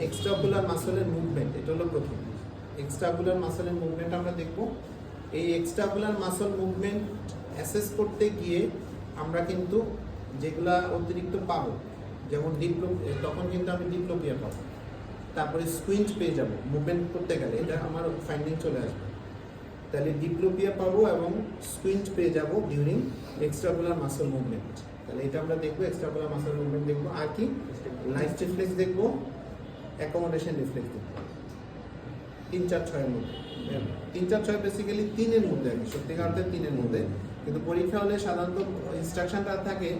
এক্সট্রাঅকুলার মাসলের movement, এটা হলো প্রথম। এক্সট্রাঅকুলার মাসলের মুভমেন্ট আমরা দেখব। এই এক্সট্রাঅকুলার মাসল মুভমেন্ট অ্যাসেস করতে গিয়ে আমরা কিন্তু যেগুলা অতিরিক্ত পাবো, যেমন তখন কিন্তু আমি ডিপ্লোপিয়া পাবো, তারপরে স্কুইঞ্চ পেয়ে যাব মুভমেন্ট করতে গেলে, এটা আমার ফাইন্ডিং চলে আসবে। তাহলে ডিপ্লোপিয়া পাবো এবং স্কুইঞ্চ পেয়ে যাব ডিউরিং এক্সট্রাঅকুলার মাসল মুভমেন্ট। তাহলে এটা আমরা দেখবো, এক্সট্রাঅকুলার মাসল মুভমেন্ট দেখবো, আর কি লাইট রিফ্লেক্স দেখবো, অ্যাকোমোডেশন রিফ্লেক্স দেখবো। 3, 4, 6 এর মধ্যে। 3, 4, 6 বেসিক্যালি 3 এর মধ্যে, আমি সত্যিকার অর্থে 3 এর মধ্যে, কিন্তু পরীক্ষা হলে সাধারণত ইনস্ট্রাকশনটা থাকে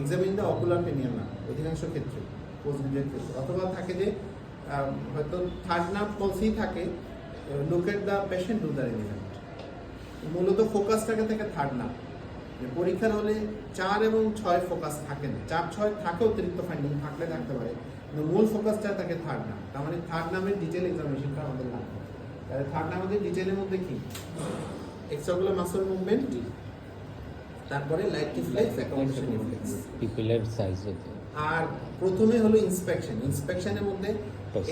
এক্সামিন দ্য অকুলার পেনিয়াম না, অধিকাংশ ক্ষেত্রে পোস্ট গ্রাজুয়েট ক্ষেত্রে, অথবা থাকে যে হয়তো থার্ড নার্ভ পলসি থাকে, look at the patient do the element. মূলত ফোকাসটাকে থাকে থার্ড নার্ভ। পরীক্ষার হলে 4 এবং 6 ফোকাস থাকে না, 4, 6 থাকে, অতিরিক্ত ফাইন্ডিং থাকলে থাকতে পারে, কিন্তু মূল ফোকাসটা থাকে থার্ড নার্ভ। তার মানে থার্ড নার্ভের ডিটেল এক্সামিনেশনটা আমাদের লাগবে। তাহলে থার্ড নার্ভের ডিটেলের মধ্যে কি এক্সট্রাঅকুলার মাসল মুভমেন্ট, তারপরে লাইট রিফ্লেক্স, অ্যাকোমোডেশন রিফ্লেক্স, পিপলের সাইজ। আর প্রথমে হলো ইন্সপেকশন। ইন্সপেকশনের মধ্যে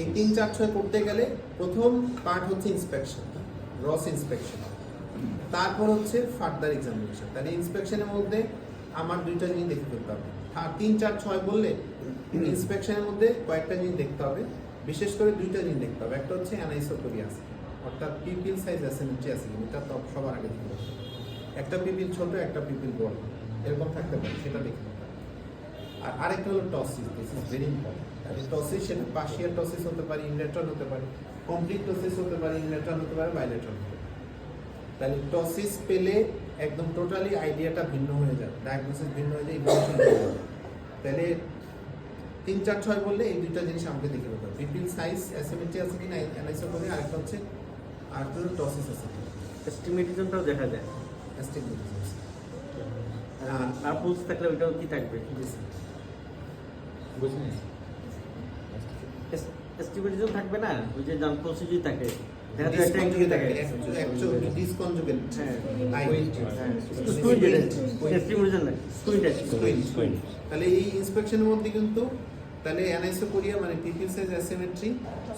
এই 3, 4, 6 করতে গেলে প্রথম পার্ট হচ্ছে ইন্সপেকশন, গ্রস ইন্সপেকশন, তারপর হচ্ছে ফার্দার এক্সামিনেশন। তাহলে ইন্সপেকশনের মধ্যে আমার 2টা জিনিস দেখতে হবে। 3, 4, 6 বললে ইন্সপেকশনের মধ্যে কয়েকটা জিনিস দেখতে হবে, বিশেষ করে 2টা জিনিস দেখতে হবে। একটা হচ্ছে অ্যানাইসোকোরিয়াস, অর্থাৎ পিপিল সাইজ অ্যাসিমেট্রি আছে কিনা, এটা তো সবার আগে দেখতে হবে। একটা পিপিল ছোট, একটা পিপিল বড়, এরকম থাকতে পারে, সেটা দেখতে হবে। আর আরেকটা হলো টসিস, দিস ইজ ভেরি ইম্পর্টেন্ট। টসিস সেটা পার্শিয়াল টসিস হতে পারে, ইনলেট্রাল হতে পারে, কমপ্লিট টসিস হতে পারে, ইনলেট্রাল হতে পারে, বাইলেট্রাল হতে পারে। তাহলে টসিস পেলে একদম টোটালি আইডিয়াটা ভিন্ন হয়ে যাবে, ডায়াগনোসিস ভিন্ন হয়ে যায়, ইভ্যালুয়েশন হয়ে যাবে। তাহলে 3, 4, 6 বললে এই 2টা জিনিস আমাকে দেখে নিতে হবে, পিপিল সাইজ অ্যাসিমেট্রি আছে কিনা অ্যানাইসোকোরিয়া, আরেকটা হচ্ছে টসিস আছে কিনা, এস্টিমেটিজমটাও দেখা যায়। অ্যাস্টিগমেটিস। আর পুলস থাকলে ওইটাও কি থাকবে? বুঝলেন? এস্টিমেটিজম থাকবে না, ওই যে জান প্রসিডিউর থাকে, দেখা যায় একটা ডিসকনজুগেট থাকে। অ্যাকচুয়ালি ডিসকনজুগেট, তাহলে এই ইন্সপেকশনের মধ্যে কিন্তু তাহলে অ্যানাইসোকোরিয়া মানে পিপিল সাইজ অ্যাসিমেট্রি,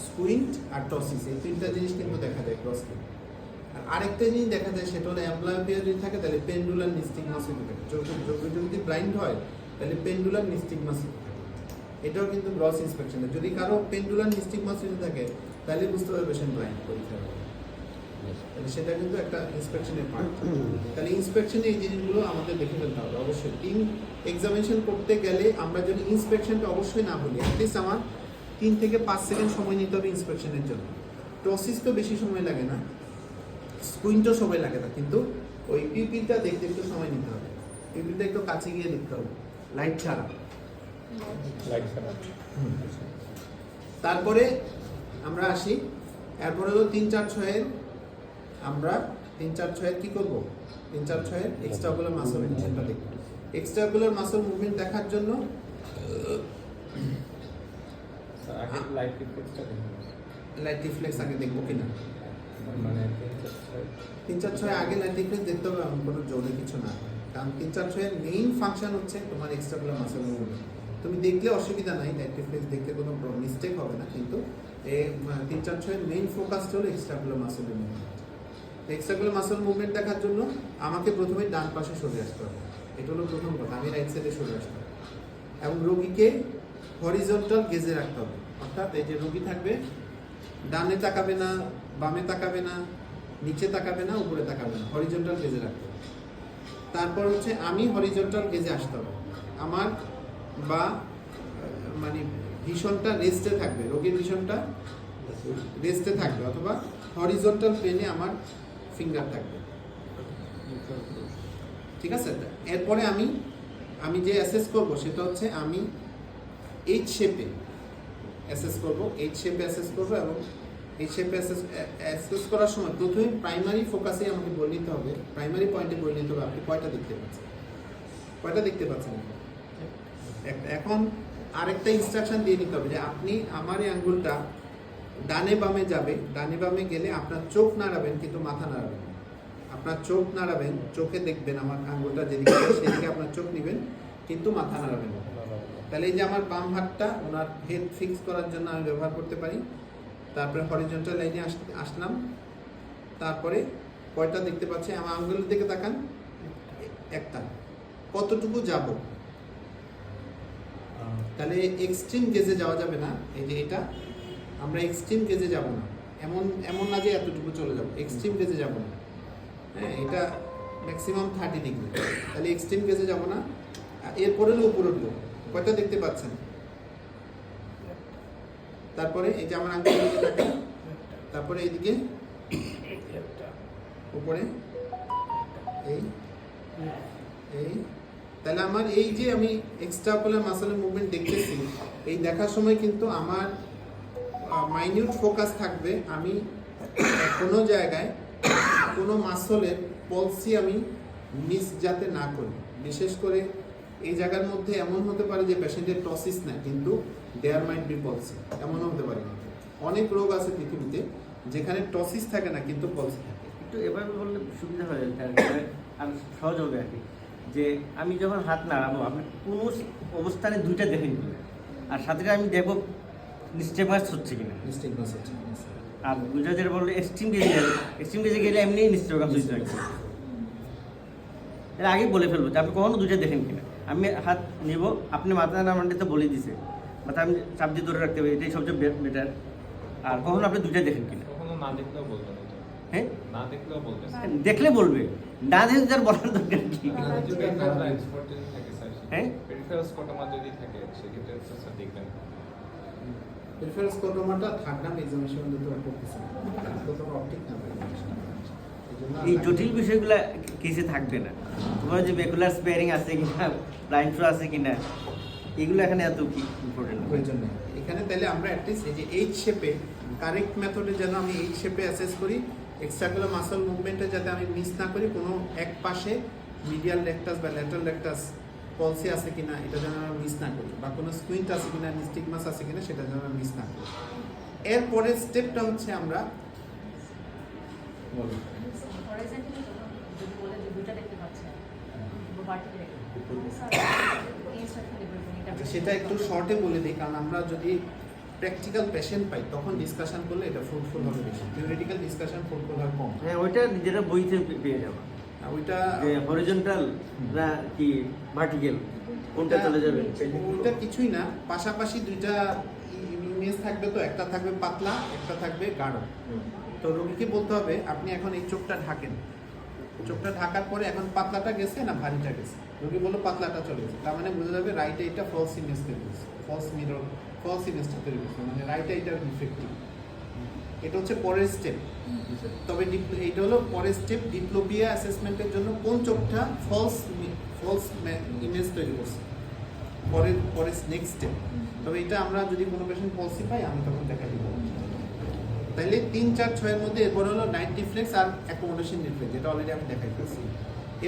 স্কুইন্ট আর টসিস, এই 3টা জিনিস কিন্তু দেখা যায় ক্রসলি। আর আরেকটা জিনিস দেখা যায় সেটা হলো অ্যাম্বলায়োপিয়া যদি থাকে তাহলে পেন্ডুলার নিস্টিগমাস যদি থাকে, যদি ব্লাইন্ড হয় তাহলে পেন্ডুলার নিস্টিগমাস, এটাও কিন্তু গ্রস ইন্সপেকশন। যদি কারো পেন্ডুলার নিস্টিগমাস যদি থাকে তাহলে বুঝতে পারবে পেশেন্ট ব্লাইন্ড পরীক্ষা, তাহলে সেটা কিন্তু একটা ইন্সপেকশনের পার্ট। তাহলে ইন্সপেকশনে এই জিনিসগুলো আমাদের দেখে ফেলতে হবে অবশ্যই। টিম এক্সামিনেশন করতে গেলে আমরা যদি ইন্সপেকশনটা অবশ্যই না বলি, অ্যাটলিস্ট আমার 3 থেকে 5 সেকেন্ড সময় নিতে হবে ইন্সপেকশনের জন্য। টসিস তো বেশি সময় লাগে না, স্কুইন্টও সময় লাগে না, কিন্তু ওই পিপিলটা দেখতে একটু সময় নিতে হবে, পিপিলটা একটু কাছে গিয়ে দেখতে হবে, লাইট ছাড়া। তারপরে আমরা আসি, এরপরে হলো 3, 4, 6 এর আমরা 3, 4, 6 এর কি করবো, 3, 4, 6 এর এক্সট্রাঅকুলার মাসল মুভমেন্টটা দেখবো। এক্সট্রাঅকুলার মাসল মুভমেন্ট দেখার জন্য লাইট রিফ্লেক্স আগে দেখবো কিনা, 3, 4, 6 আগে লাইট রিফ্লেক্স দেখতে হবে, এমন কোনো জোরে কিছু না। কারণ 3, 4, 6 এর মেইন ফাংশন হচ্ছে তোমার এক্সট্রাঅকুলার মাসল মুভমেন্ট। তুমি দেখলে অসুবিধা নাই, লাইট রিফ্লেক্স দেখলে কোনো মিস্টেক হবে না, কিন্তু 3, 4, 6 এর মেইন ফোকাসটা হলো এক্সট্রাঅকুলার মাসল মুভমেন্ট। এক্সট্রাঅকুলার মাসল মুভমেন্ট দেখার জন্য আমাকে প্রথমে ডান পাশে সরে আসতে হবে, এটা হলো প্রথম কথা, আমি রাইট সাইডে সরে আসতে হবে, এবং রোগীকে হরিজন্টাল গেজে রাখতে হবে, অর্থাৎ এই যে রোগী থাকবে ডানে তাকাবে না, বামে তাকাবে না, নিচে তাকাবে না, উপরে তাকাবে না, হরিজন্টাল গেজে রাখতে হবে। তারপর হচ্ছে আমি হরিজন্টাল গেজে আসতে হবে, আমার বা মানে ভিশনটা রেস্টে থাকবে, রোগীর ভিশনটা রেস্টে থাকবে, অথবা হরিজন্টাল প্লেনে আমার ফিঙ্গার থাকবে, ঠিক আছে। এরপরে আমি যে অ্যাসেস করব সেটা হচ্ছে আমি এইচ শেপে অ্যাসেস করব, এইচ শেপে অ্যাসেস করব, এবং এইচ শেপে অ্যাসেস করার সময় প্রথমে প্রাইমারি ফোকাসে আমাকে বলে নিতে হবে, প্রাইমারি পয়েন্টে বলে নিতে হবে আপনি কয়টা দেখতে পাচ্ছেন। এখন আরেকটা ইনস্ট্রাকশন দিয়ে নিতে হবে যে আপনি আমার এই আঙ্গুলটা ডানে বামে যাবে, ডানে বামে গেলে আপনার চোখ নাড়াবেন কিন্তু মাথা নাড়াবেন, আপনার চোখ নাড়াবেন, চোখে দেখবেন আমার আঙ্গুলটা যেদিকে সেদিকে আপনার চোখ নেবেন কিন্তু মাথা নাড়াবেন। তাহলে এই যে আমার বাম হাতটা ওনার হেড ফিক্স করার জন্য আমি ব্যবহার করতে পারি। তারপরে হরিজন্টাল লাইনে আসলাম। তারপরে কয়টা দেখতে পাচ্ছি, আমার আঙ্গুলের দিকে তাকান, একটা। কতটুকু যাব? তাহলে এক্সট্রিম গেজে যাওয়া যাবে না। এই যে এটা আমরা এক্সট্রিম গেজে যাব না, এমন না যে এতটুকু চলে যাব, এক্সট্রিম গেজে যাব না। হ্যাঁ, এটা ম্যাক্সিমাম 30 ডিগ্রি, তাহলে এক্সট্রিম গেজে যাব না। এরপরে উপরে উঠবো, কয়টা দেখতে পাচ্ছেন? তারপরে এই যে আমার আঙ্গুলের দিকে তাকান, তারপরে এইদিকে উপরে এই এই তাহলে আমার এই যে আমি এক্সট্রাপোলার মাসলের মুভমেন্ট দেখতেছি, এই দেখার সময় কিন্তু আমার মাইনিউট ফোকাস থাকবে আমি কোনো জায়গায় কোনো মাসলের পলসি আমি মিস যাতে না করি। বিশেষ করে এই জায়গার মধ্যে এমন হতে পারে যে পেশেন্টের টসিস না, কিন্তু দেয়ার মাইট বি পলসি, এমনও হতে পারে। অনেক রোগ আছে পৃথিবীতে যেখানে টসিস থাকে না কিন্তু পলসি থাকে। একটু এভাবে বললে সুবিধা হয় আর সহজ হবে আর কি, যে আমি যখন হাত নাড়াবো আপনি কোনো অবস্থানে দুইটা দেখেন কিনা, আর সাথে আমি দেখবো নিশ্চয়মাস হচ্ছে কিনা। নিশ্চিতমাস হচ্ছে। আর দুইটা যেটা বললো এক্সট্রিম গেজে গেলে এমনি নিশ্চয়মাস হচ্ছে আর কি। এর আগে বলে ফেলবো যে আপনি কখনো দুইটা দেখেন কিনা। আমি হাত নিব, আপনি মাথা নামানটা বলে দিছে, মাথা আমি চাপ দিয়ে ধরে রাখতে হবে, এটাই সবচেয়ে বেটার। আর কখনো আপনি দুইটা দেখেন কিনা। কখনো না দেখলেও বলবেন। হ্যাঁ, না দেখলেও বলবেন। দেখলে বলবে, না দেখলে তার বলার দরকার কি? হ্যাঁ, পেরিফেরাল স্কটোমা যদি থাকে সেক্ষেত্রে স্যার দেখবেন। পেরিফেরাল স্কটোমাটা থার্ড নাম এক্সামিনেশন দিতে করতেছে না, স্কটোমা অপটিক নাম এক্সামিনেশন। এই জটিল বিষয়গুলো কেসে থাকবে না। তোমার যে ম্যাকুলার স্পেয়ারিং আছে কিনা, ব্লাইন্ড ফ্লো আছে কিনা, এগুলো এখানে এত কি ইম্পর্টেন্ট প্রয়োজন নেই এখানে। তাহলে আমরা অ্যাটলিস্ট এই যে এইচ শেপে কারেক্ট মেথডে যেন আমি এইচ শেপে অ্যাসেস করি, এক্সট্রাকুলার মাসল মুভমেন্টে যাতে আমি মিস না করি, কোনো এক পাশে মিডিয়াল রেক্টাস বা ল্যাটারাল রেক্টাস পলসি আছে কিনা এটা যেন আমরা মিস না করি, বা কোনো স্কুইন্ট আছে কিনা, নিস্টিগমাস আছে কিনা সেটা যেন আমরা মিস না করি। এরপরের স্টেপটা হচ্ছে আমরা সেটা একটু শর্টে বলে দিই, কারণ আমরা যদি প্র্যাকটিক্যাল পেশেন্ট পাই তখন ডিসকাশন করলে এটা ফ্রুটফুল হবে বেশি, থিওরিটিক্যাল ডিসকাশন ফ্রুটফুল হয় কম। হ্যাঁ, ওইটা যেটা বইতে পেয়ে যাবে, ওইটা হরিজন্টাল না কি ভার্টিক্যাল কোনটা চলে যাবে, ওইটা কিছুই না, পাশাপাশি দুইটা ইমেজ থাকবে, তো একটা থাকবে পাতলা, একটা থাকবে গাঢ়। তো রোগীকে বলতে হবে আপনি এখন এই চোখটা ঢাকেন, চোখটা ঢাকার পরে এখন পাতলাটা গেছে না ভারীটা গেছে। রোগী বললো পাতলাটা চলে গেছে, তার মানে বোঝা যাবে রাইটে এটা ফলস ইমেজ তৈরি করছে, ফলস মিরর, ফলস ইমেজটা তৈরি করছে, মানে রাইটে এটা ডিফেক্টিভ। এটা হচ্ছে পরের স্টেপ। তবে এইটা হলো পরের স্টেপ, ডিপ্লোপিয়া অ্যাসেসমেন্টের জন্য কোন চোখটা ফলস ইমেজ তৈরি করছে, পরের নেক্সট স্টেপ। তবে এটা আমরা যদি কোনো পেশেন্ট পলসি পাই আমি তখন দেখাই দিব। তাহলে 3, 4, 6 এর মধ্যে এরপরে হলো নাইট রিফ্লেক্স আর অ্যাকোমোডেশন রিফ্লেক্স, যেটা অলরেডি আমি দেখাই ফেলছি।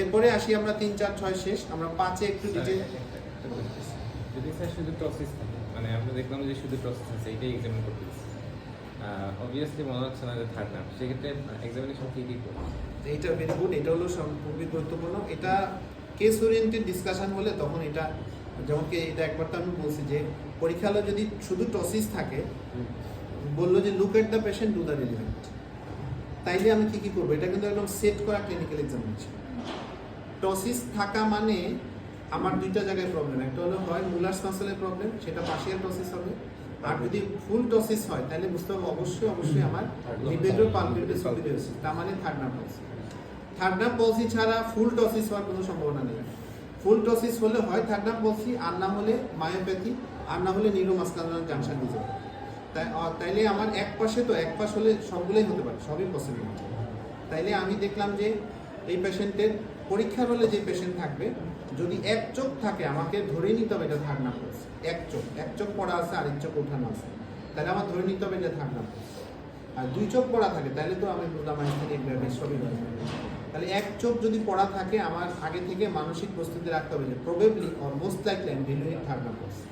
এরপরে আসি আমরা 3, 4, 6 শেষ, আমরা 5-এ একটু ডিটেল। যদি স্যার শুধু টসিস থাকে, মানে আমরা দেখলাম যে শুধু টসিস আছে, এটাই এক্সামিন করতে দিচ্ছি, অবভিয়াসলি মনে হচ্ছে না যে থার্ড নাম, সেক্ষেত্রে এক্সামিনেশন কী কী করবো? এইটা ভেরি গুড, এটা হলো খুবই গুরুত্বপূর্ণ। এটা কেস ওরিয়েন্টেড ডিসকাশন হলে তখন এটা, যেমন কি এটা একবার তো আমি বলছি যে পরীক্ষা হলে যদি শুধু টসিস থাকে, বললো যে look at the patient, do the relevant, তাইলে আমি কী কী করবো, এটা কিন্তু একদম সেট করা ক্লিনিক্যাল এক্সামিনেশন। টসিস থাকা মানে আমার দুইটা জায়গায় প্রবলেম, একটা হলো হয় মুলার্স মাসলের প্রবলেম, সেটা পার্শিয়াল টসিস হবে, আর যদি ফুল টসিস হয় তাহলে বুঝতে হবে অবশ্যই আমার লিবেডো পালপেবরাস সুপিরিয়রিস, তার মানে থার্ড নার্ভ পলসি। থার্ড নার্ভ পলসি ছাড়া ফুল টসিস হওয়ার কোনো সম্ভাবনা নেই। ফুল টসিস হলে হয় থার্ড নার্ভ পলসি, আর না হলে মায়োপ্যাথি, আর না হলে নিউরোমাসকুলার জাংশন ডিজিজ। তাইলে আমার এক পাশ হলে সবগুলোই হতে পারে, সবই পসিবল। তাইলে আমি দেখলাম যে এই পেশেন্টের পরীক্ষার হলে যে পেশেন্ট থাকবে, যদি এক চোখ থাকে আমাকে ধরে নিতে হবে এটা থার্ড নার্ভ পলসি। এক চোখ পড়া আছে, আরেক চোখ ওঠানো আছে, তাহলে আমার ধরে নিতে হবে এটা থার্ড নার্ভ পলসি। আর 2 চোখ পড়া থাকে তাহলে তো আমি বুঝলাম সবই। তাহলে এক চোখ যদি পড়া থাকে, আমার আগে থেকে মানসিক প্রস্তুতি রাখতে হবে যে probably or most likely I am dealing with third nerve পলসি।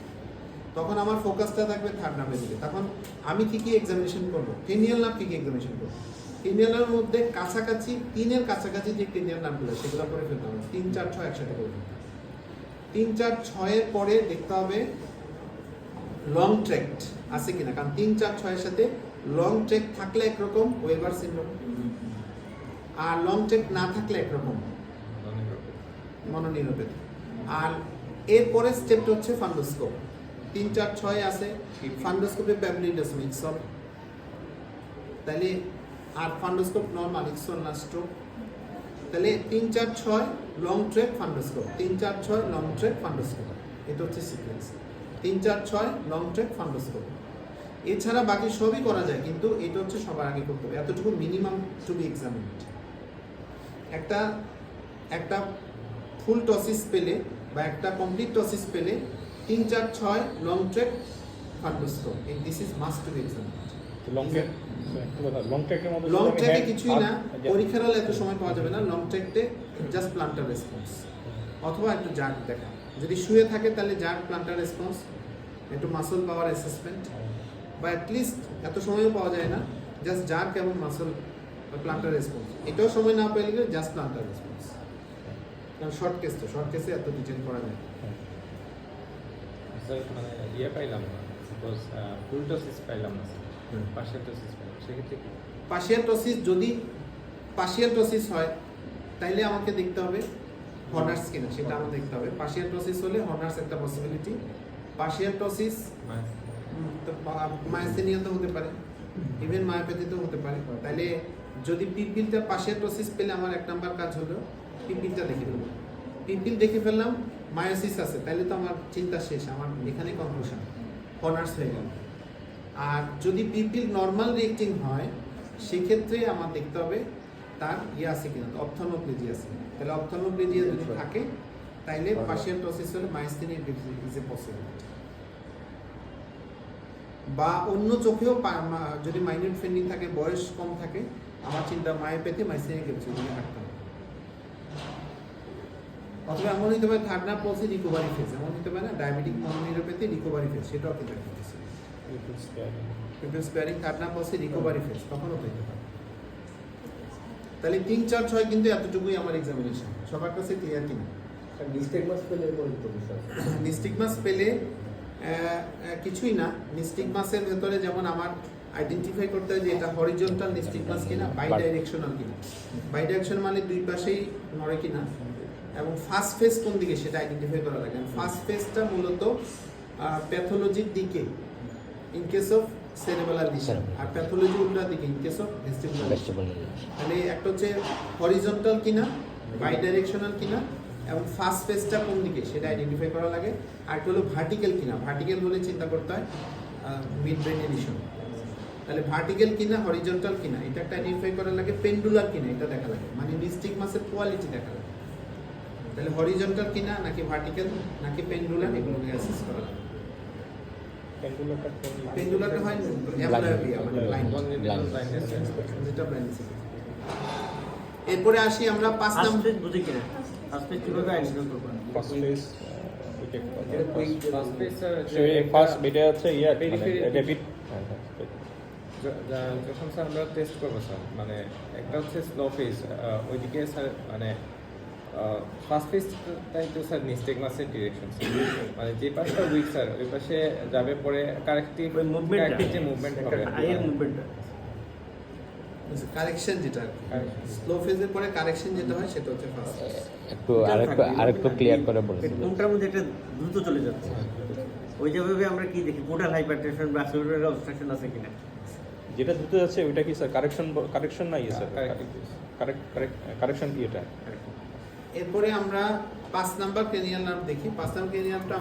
তখন আমার ফোকাসটা থাকবে থার্ড নার্ভের দিকে। তখন আমি কী কী এক্সামিনেশন করবো, ক্রেনিয়াল নার্ভ কী কী এক্সামিনেশন করবো, ক্রেনিয়াল নার্ভের মধ্যে কাছাকাছি 3-এর কাছাকাছি যে ক্রেনিয়াল নার্ভগুলো সেগুলো করে ফেলতে হবে, 3, 4, 6 একসাথে করে ফেলতে হবে। 3, 4, 6 এর পরে দেখতে হবে লং ট্র্যাক্ট আছে কিনা, কারণ 3, 4, 6 এর সাথে লং ট্র্যাক্ট থাকলে একরকম ওয়েবার সিনড্রোম, আর লং ট্র্যাক্ট না থাকলে একরকম মনোনিউরোপ্যাথি। আর এরপরে স্টেপটা হচ্ছে ফান্ডোস্কোপ। 3, 4, 6 আছে, ফান্ডোস্কোপে প্যাবলিডাস মিক্স হবে, তাহলে আর ফান্ডোস্কোপ নর্মাল ইক্সন না স্ট্রোক, তাহলে 3, 4, 6 লং ট্র্যাক ফান্ডোস্কোপ, 3, 4, 6 লং ট্র্যাক ফান্ডোস্কোপ, এটা হচ্ছে সিকোয়েন্স। 3, 4, 6 long track ফান্ডোস্কোপ। এছাড়া বাকি সবই করা যায়, কিন্তু এটা হচ্ছে সবার আগে করতে হবে, এতটুকু মিনিমাম টু বি এক্সামিনড। একটা ফুল টসিস পেলে বা একটা কমপ্লিট টসিস পেলে 3, 4, 6 long track fundoscope, this is must to be examined. Long ট্র্যাকের মধ্যে লং ট্র্যাকে কিছুই না, পরীক্ষার হলে এত সময় পাওয়া যাবে না। লং ট্র্যাকে জাস্ট প্লান্টার রেসপন্স অথবা একটু জার্ক দেখা, যদি শুয়ে থাকে তাহলে জার্ক প্লান্টার রেসপন্স, একটু মাসল পাওয়ার অ্যাসেসমেন্ট, বা অ্যাটলিস্ট এত সময়ও পাওয়া যায় না, জাস্ট জার্ক এবং মাসল প্লান্টার রেসপন্স, এটাও সময় না পেলে জাস্ট প্লান্টার রেসপন্স। কারণ শর্ট কেসে এত ডিটেল করা যায়। স্যার মানে পাইলাম না, সাপোজ ফুল টসিস পাইলাম না, পার্শিয়াল টসিস পাইলাম, সেক্ষেত্রে কি? পার্শিয়াল টসিস হয় তাইলে আমাকে দেখতে হবে হর্নার্স কিনা, সেটা আমাকে দেখতে হবে। পার্শিয়াল টসিস হলে হর্নার্স একটা পসিবিলিটি। পার্শিয়াল টসিস মায়োসিনিয়া তো হতে পারে, ইভেন মায়োপ্যাথি তো হতে পারে। তাইলে যদি পিপিলটা পার্শিয়াল টসিস পেলে আমার 1 নাম্বার কাজ হলো পিপিলটা দেখে ফেলবো। পিপিল দেখে ফেললাম, মায়োসিস আছে, তাইলে তো আমার চিন্তা শেষ, আমার এখানে কনক্লুশন, হর্নার্স হয়ে গেল। আর যদি পিপিল নর্মাল রিয়েক্টিং হয় সেক্ষেত্রে আমার দেখতে হবে তার আছে কিনা, অপথলমোপ্লেজিয়া আছে। তাহলে অপথলমোপ্লেজিয়া যদি থাকে তাইলে পার্শিয়াল টসিস হলে মায়োসিনিয়া ইজ এ পসিবিলিটি। বা অন্য চোখেও যদি মাইনর ফেন্ডিং থাকে, বয়স কম থাকে, আমার চিন্তা মায়োপ্যাথি, মায়োসিনিয়া গ্রেভিস থাকতে হবে। অথবা এমন হতে পারে থার্ড নার্ভ পলসি রিকভারি ফেজ, এমন হতে পারে না ডায়াবেটিক মনোনিউরোপ্যাথি রিকভারি ফেজ, সেটাও কিন্তু একটা people sparing third nerve পলসি recovery phase, তখনও হতে পারে। তাহলে 3, 4, 6 কিন্তু এতটুকুই আমার এক্সামিনেশন। সবার কাছে ক্লিয়ার কিনা? নিস্টিগমাস পেলে কিছুই না, নিস্টিগমাসের ভেতরে যেমন আমার আইডেন্টিফাই করতে হয় যে এটা হরিজন্টাল নিস্টিগমাস কিনা, বাই ডাইরেকশনাল কিনা। বাই ডাইরেকশন মানে দুই পাশেই নড়ে কিনা, এবং ফার্স্ট ফেজ কোন দিকে সেটা আইডেন্টিফাই করা লাগে। ফার্স্ট ফেজটা মূলত প্যাথোলজির দিকে in case of cerebellar lesion, আর প্যাথোলজি উল্টা দিকে in case of vestibular lesion. তাহলে একটা হচ্ছে হরিজন্টাল কিনা, বাই ডাইরেকশনাল কিনা, এবং ফার্স্ট ফেজটা কোন দিকে সেটা আইডেন্টিফাই করা লাগে। আর একটা হলো ভার্টিক্যাল কিনা, ভার্টিক্যাল হলে চিন্তা করতে হয় মিড ব্রেন লিশন। তাহলে ভার্টিক্যাল কিনা, হরিজন্টাল কিনা, এটা একটা আইডেন্টিফাই করা লাগে। পেন্ডুলার কিনা, এটা দেখা লাগে, মানে নিস্টিগমাসের কোয়ালিটি দেখা লাগে। তাহলে হরিজন্টাল কিনা নাকি ভার্টিক্যাল নাকি পেন্ডুলার, এগুলো অ্যাসেস করা লাগে। পেন্ডুলারটা হয় অ্যাম্বলিওপিয়া, মানে ব্লাইন্ড, যেটা ব্লাইন্ড। এরপরে আসি আমরা 5 নাম্বার। বুঝি কিনা ফার্স্ট পেজ কিভাবে আইডেন্টিফাই করব? ফার্স্ট পেজ ফার্স্ট এটা হচ্ছে ডেবিট। যখন স্যার আমরা টেস্ট করবো স্যার, মানে একটা হচ্ছে স্লো ফেজ, ওইদিকে স্যার মানে ফার্স্ট ফেজটাই তো স্যার নিস্টিগমাসের ডিরেকশন, মানে যে পাশটা উইক স্যার ওই পাশে যাবে, পরে কারেক্টিভ যে মুভমেন্ট হবে, আইয়ের মুভমেন্টটা কারেকশন, যেটা স্লো ফেজের পরে কারেকশন যেটা হয় সেটা হচ্ছে ফার্স্ট ফেজ। একটু আরেকটু ক্লিয়ার করে বলুন। কোনটার মধ্যে একটা দ্রুত চলে যাচ্ছে, ওই যেভাবে আমরা কি দেখি পোর্টাল হাইপারটেনশন বা সার্কুলার অবস্ট্রাকশন আছে কিনা, যেটা দ্রুত যাচ্ছে ওইটা কি স্যার কারেকশন নাই স্যার? কারেকশন কি এটা? এরপরে আমরা 5 নাম্বার ক্রেনিয়াল নার্ভ দেখি। 5 নাম্বার ক্রেনিয়াল নার্ভটা